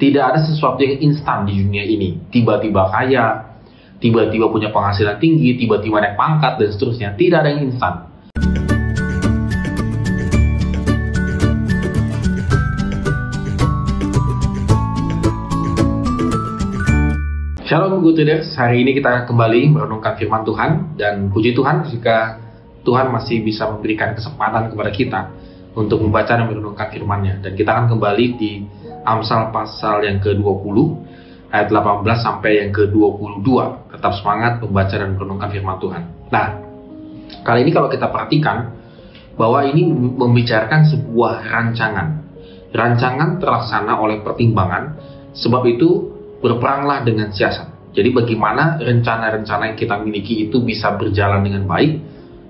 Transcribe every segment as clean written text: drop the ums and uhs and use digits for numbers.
Tidak ada sesuatu yang instan di dunia ini. Tiba-tiba kaya, tiba-tiba punya penghasilan tinggi, tiba-tiba naik pangkat, dan seterusnya. Tidak ada yang instan. Shalom Good Traders, hari ini kita kembali merenungkan firman Tuhan. Dan puji Tuhan jika Tuhan masih bisa memberikan kesempatan kepada kita untuk membaca dan merenungkan firman-Nya. Dan kita akan kembali di Amsal pasal yang ke-20 ayat 18 sampai yang ke-22. Tetap semangat membaca dan merenungkan firman Tuhan. Nah, kali ini kalau kita perhatikan bahwa ini membicarakan sebuah rancangan. Rancangan terlaksana oleh pertimbangan, sebab itu berperanglah dengan siasat. Jadi bagaimana rencana-rencana yang kita miliki itu bisa berjalan dengan baik,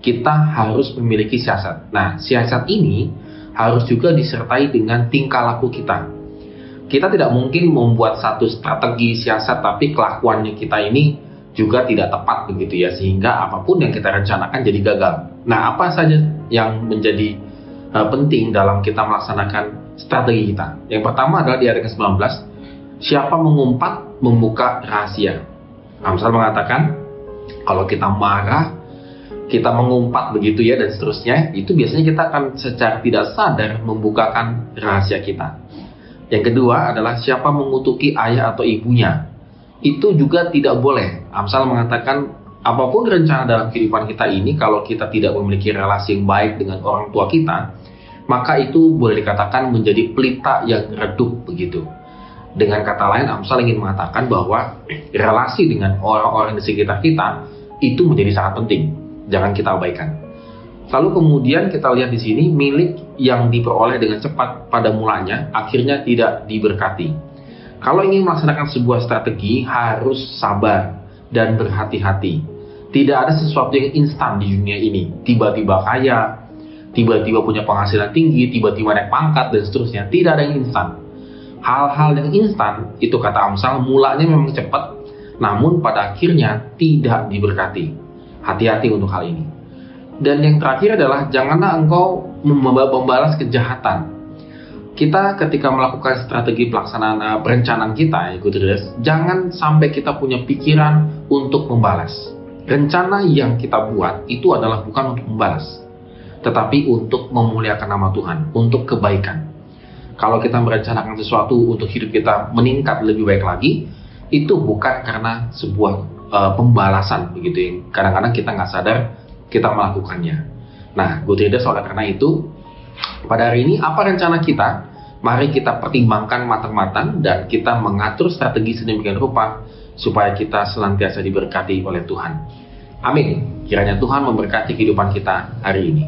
kita harus memiliki siasat. Nah, siasat ini harus juga disertai dengan tingkah laku kita. Kita tidak mungkin membuat satu strategi siasat tapi kelakuannya kita ini juga tidak tepat begitu ya, sehingga apapun yang kita rencanakan jadi gagal. Nah, apa saja yang menjadi penting dalam kita melaksanakan strategi kita? Yang pertama adalah di ayat ke-19, siapa mengumpat membuka rahasia. Amsal mengatakan kalau kita marah, kita mengumpat begitu ya dan seterusnya, itu biasanya kita akan secara tidak sadar membukakan rahasia kita. Yang kedua adalah siapa mengutuki ayah atau ibunya. Itu juga tidak boleh. Amsal mengatakan apapun rencana dalam kehidupan kita ini, kalau kita tidak memiliki relasi yang baik dengan orang tua kita, maka itu boleh dikatakan menjadi pelita yang redup begitu. Dengan kata lain, Amsal ingin mengatakan bahwa relasi dengan orang-orang di sekitar kita itu menjadi sangat penting. Jangan kita abaikan. Lalu kemudian kita lihat di sini, milik yang diperoleh dengan cepat pada mulanya akhirnya tidak diberkati. Kalau ingin melaksanakan sebuah strategi harus sabar dan berhati-hati. Tidak ada sesuatu yang instan di dunia ini. Tiba-tiba kaya, tiba-tiba punya penghasilan tinggi, tiba-tiba naik pangkat dan seterusnya. Tidak ada yang instan. Hal-hal yang instan itu kata Amsal mulanya memang cepat, namun pada akhirnya tidak diberkati. Hati-hati untuk hal ini. Dan yang terakhir adalah janganlah engkau membalas kejahatan. Kita ketika melakukan strategi pelaksanaan perencanaan kita, jangan sampai kita punya pikiran untuk membalas. Rencana yang kita buat itu adalah bukan untuk membalas, tetapi untuk memuliakan nama Tuhan, untuk kebaikan. Kalau kita merencanakan sesuatu untuk hidup kita meningkat lebih baik lagi, itu bukan karena sebuah pembalasan begitu ya. Kadang-kadang kita nggak sadar kita melakukannya. Nah, Good Traders, oleh karena itu, pada hari ini apa rencana kita? Mari kita pertimbangkan matang-matang dan kita mengatur strategi sedemikian rupa supaya kita senantiasa diberkati oleh Tuhan. Amin. Kiranya Tuhan memberkati kehidupan kita hari ini.